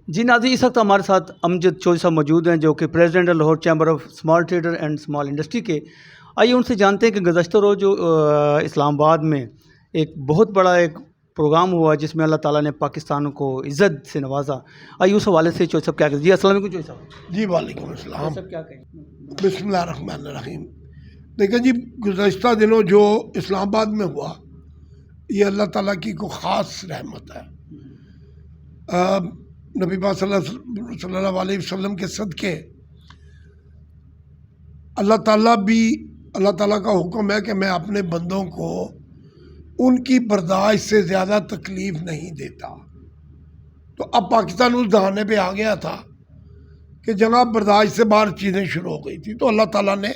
جی ناظرین، اس وقت ہمارے ساتھ امجد چودھری صاحب موجود ہیں جو کہ پریزیڈنٹ ہے Lahore chamber of small trader and small industry کے۔ آئیے ان سے جانتے ہیں کہ گزشتہ روز جو اسلام آباد میں ایک بہت بڑا ایک پروگرام ہوا جس میں اللہ تعالیٰ نے پاکستان کو عزت سے نوازا، آئیے اس حوالے سے چودھری صاحب کیا کہیں؟ جی السلام علیکم چودھری صاحب۔ جی وعلیکم السلام۔ صاحب کیا کہیں؟ بسم اللہ الرحمن الرحیم۔ دیکھیں جی، گزشتہ دنوں جو اسلام آباد میں ہوا یہ اللہ تعالیٰ کی کو خاص رحمت ہے۔ نبی پاک صلی اللہ علیہ وسلم کے صدقے اللہ تعالیٰ کا حکم ہے کہ میں اپنے بندوں کو ان کی برداشت سے زیادہ تکلیف نہیں دیتا۔ تو اب پاکستان اس دہانے پہ آ گیا تھا کہ جناب برداشت سے باہر چیزیں شروع ہو گئی تھی، تو اللہ تعالیٰ نے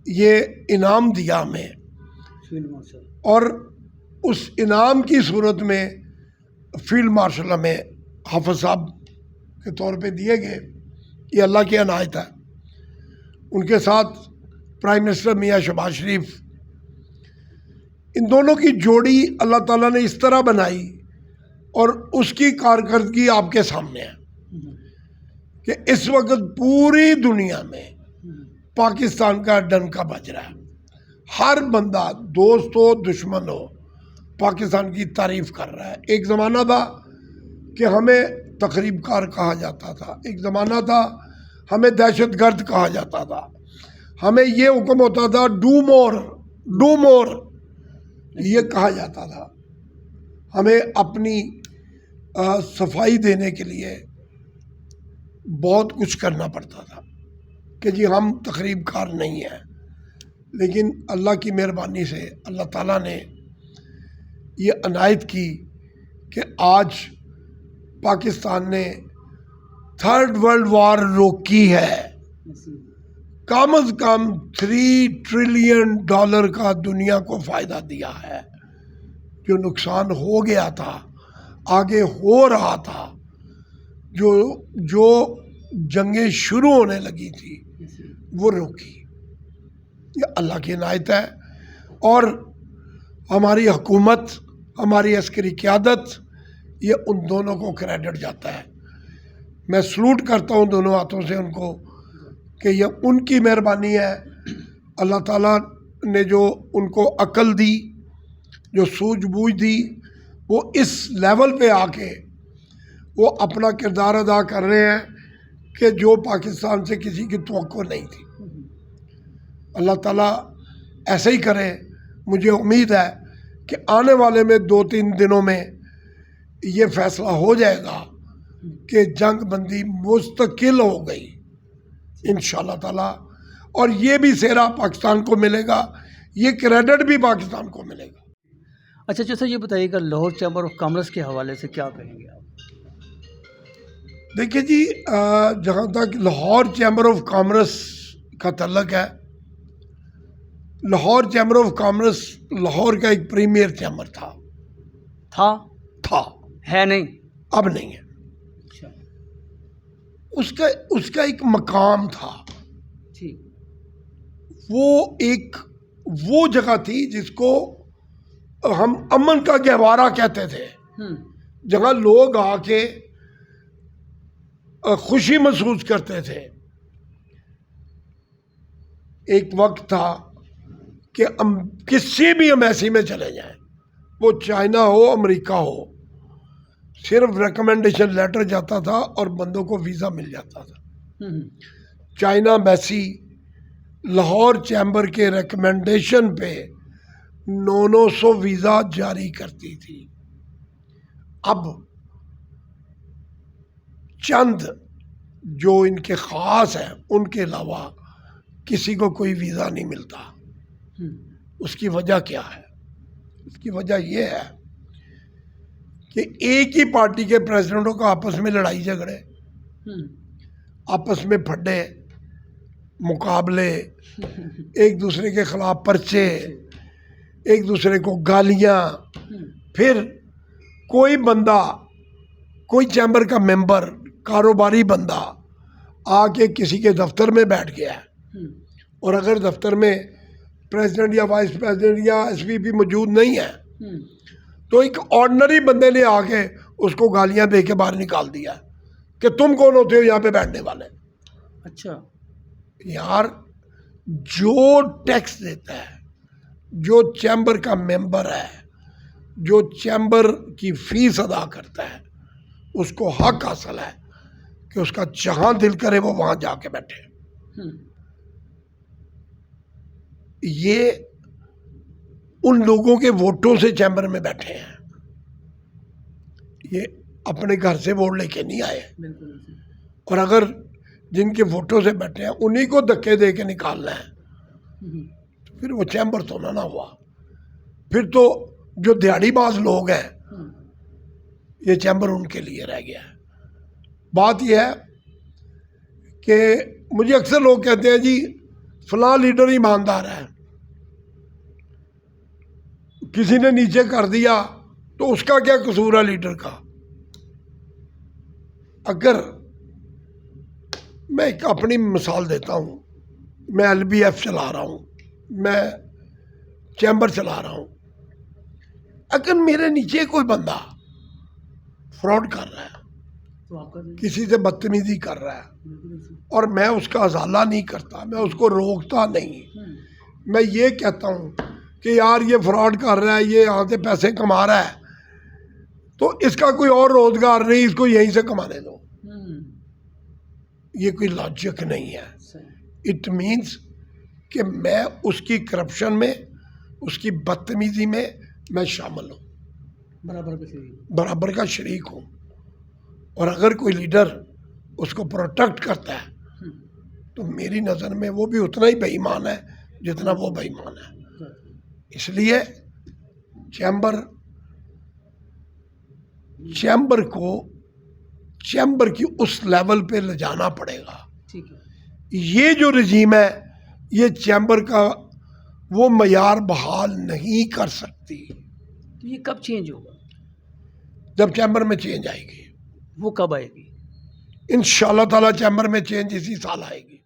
یہ انعام دیا ہمیں، اور اس انعام کی صورت میں فیلڈ مارشل ہمیں حافظ صاحب کے طور پہ دیے گئے۔ یہ اللہ کی عنایت ہے۔ ان کے ساتھ پرائم منسٹر میاں شہباز شریف، ان دونوں کی جوڑی اللہ تعالیٰ نے اس طرح بنائی، اور اس کی کارکردگی آپ کے سامنے ہے کہ اس وقت پوری دنیا میں پاکستان کا ڈنکا بج رہا ہے۔ ہر بندہ، دوست ہو دشمن ہو، پاکستان کی تعریف کر رہا ہے۔ ایک زمانہ تھا کہ ہمیں تخریب کار کہا جاتا تھا، ایک زمانہ تھا ہمیں دہشت گرد کہا جاتا تھا، ہمیں یہ حکم ہوتا تھا ڈو مور یہ کہا جاتا تھا۔ ہمیں اپنی صفائی دینے کے لیے بہت کچھ کرنا پڑتا تھا کہ جی ہم تخریب کار نہیں ہیں، لیکن اللہ کی مہربانی سے اللہ تعالیٰ نے یہ عنایت کی کہ آج پاکستان نے تھرڈ ورلڈ وار روکی ہے۔ کم از کم $3 ٹریلین کا دنیا کو فائدہ دیا ہے۔ جو نقصان ہو گیا تھا، آگے ہو رہا تھا، جو جنگیں شروع ہونے لگی تھی وہ روکی۔ یہ اللہ کی عنایت ہے، اور ہماری حکومت، ہماری عسکری قیادت، یہ ان دونوں کو کریڈٹ جاتا ہے۔ میں سلوٹ کرتا ہوں دونوں ہاتھوں سے ان کو کہ یہ ان کی مہربانی ہے۔ اللہ تعالیٰ نے جو ان کو عقل دی، جو سوجھ بوجھ دی، وہ اس لیول پہ آ کے وہ اپنا کردار ادا کر رہے ہیں کہ جو پاکستان سے کسی کی توقع نہیں تھی۔ اللہ تعالیٰ ایسے ہی کرے۔ مجھے امید ہے کہ آنے والے میں 2-3 دنوں میں یہ فیصلہ ہو جائے گا کہ جنگ بندی مستقل ہو گئی انشاءاللہ تعالیٰ، اور یہ بھی سہرا پاکستان کو ملے گا، یہ کریڈٹ بھی پاکستان کو ملے گا۔ اچھا سر، یہ بتائیے گا لاہور چیمبر آف کامرس کے حوالے سے کیا کہیں گے آپ؟ دیکھیے جی، جہاں تک لاہور چیمبر آف کامرس کا تعلق ہے، Lahore chamber of commerce Lahore کا ایک پریمیئر چیمبر تھا۔ ہے نہیں، اب نہیں ہے۔ اس کا ایک مقام تھا، وہ جگہ تھی جس کو ہم امن کا گہوارہ کہتے تھے، جہاں لوگ آ کے خوشی محسوس کرتے تھے۔ ایک وقت تھا کہ کسی بھی ایمبیسی میں چلے جائیں، وہ چائنا ہو امریکہ ہو، صرف ریکمنڈیشن لیٹر جاتا تھا اور بندوں کو ویزا مل جاتا تھا۔ چائنا ایمبیسی لاہور چیمبر کے ریکمنڈیشن پہ 900 ویزا جاری کرتی تھی۔ اب چند جو ان کے خاص ہیں ان کے علاوہ کسی کو کوئی ویزا نہیں ملتا۔ اس کی وجہ کیا ہے؟ اس کی وجہ یہ ہے کہ ایک ہی پارٹی کے پریزیڈنٹوں کا آپس میں لڑائی جھگڑے، آپس میں پھڈے، مقابلے، ایک دوسرے کے خلاف پرچے، ایک دوسرے کو گالیاں، پھر کوئی بندہ، کوئی چیمبر کا ممبر، کاروباری بندہ آ کے کسی کے دفتر میں بیٹھ گیا ہے، اور اگر دفتر میں پریزیڈنٹ یا وائس پریزیڈنٹ یا ایس وی پی موجود نہیں ہے تو ایک آرڈنری بندے نے آ کے اس کو گالیاں دے کے باہر نکال دیا۔ کہ تم کون ہوتے ہو یہاں پہ بیٹھنے والے. اچھا. یار جو ٹیکس دیتا ہے, جو چیمبر کا ممبر ہے, جو چیمبر کی فیس ادا کرتا ہے, اس کو حق حاصل ہے کہ اس کا جہاں دل کرے وہ وہاں جا کے بیٹھے. یہ ان لوگوں کے ووٹوں سے چیمبر میں بیٹھے ہیں, یہ اپنے گھر سے ووٹ لے کے نہیں آئے. اور اگر جن کے ووٹوں سے بیٹھے ہیں انہی کو دھکے دے کے نکالنا ہے تو پھر وہ چیمبر تو نہ ہوا. پھر تو جو دیہڑی باز لوگ ہیں یہ چیمبر ان کے لیے رہ گیا ہے. بات یہ ہے کہ مجھے اکثر لوگ کہتے ہیں جی فلاں لیڈر ایماندار ہے, کسی نے نیچے کر دیا تو اس کا کیا قصور ہے لیڈر کا. اگر میں ایک اپنی مثال دیتا ہوں, میں LBF چلا رہا ہوں, میں چیمبر چلا رہا ہوں, اگر میرے نیچے کوئی بندہ فراڈ کر رہا ہے, کسی سے بدتمیزی کر رہا ہے اور میں اس کا ازالہ نہیں کرتا, میں اس کو روکتا نہیں, میں یہ کہتا ہوں کہ یار یہ فراڈ کر رہا ہے, یہ یہاں سے پیسے کما رہا ہے, تو اس کا کوئی اور روزگار نہیں, اس کو یہیں سے کمانے دو. یہ کوئی لاجک نہیں ہے. اٹ مینس کہ میں اس کی کرپشن میں, اس کی بدتمیزی میں شامل ہوں, برابر کا شریک ہوں. اور اگر کوئی لیڈر اس کو پروٹیکٹ کرتا ہے تو میری نظر میں وہ بھی اتنا ہی بے ایمان ہے جتنا وہ بے ایمان ہے. اس لیے چیمبر کی اس لیول پہ لے جانا پڑے گا. یہ جو رجیم ہے یہ چیمبر کا وہ معیار بحال نہیں کر سکتی. تو یہ کب چینج ہوگا؟ جب چیمبر میں چینج آئے گی. وہ کب آئے گی؟ انشاءاللہ تعالی چیمبر میں چینج اسی سال آئے گی.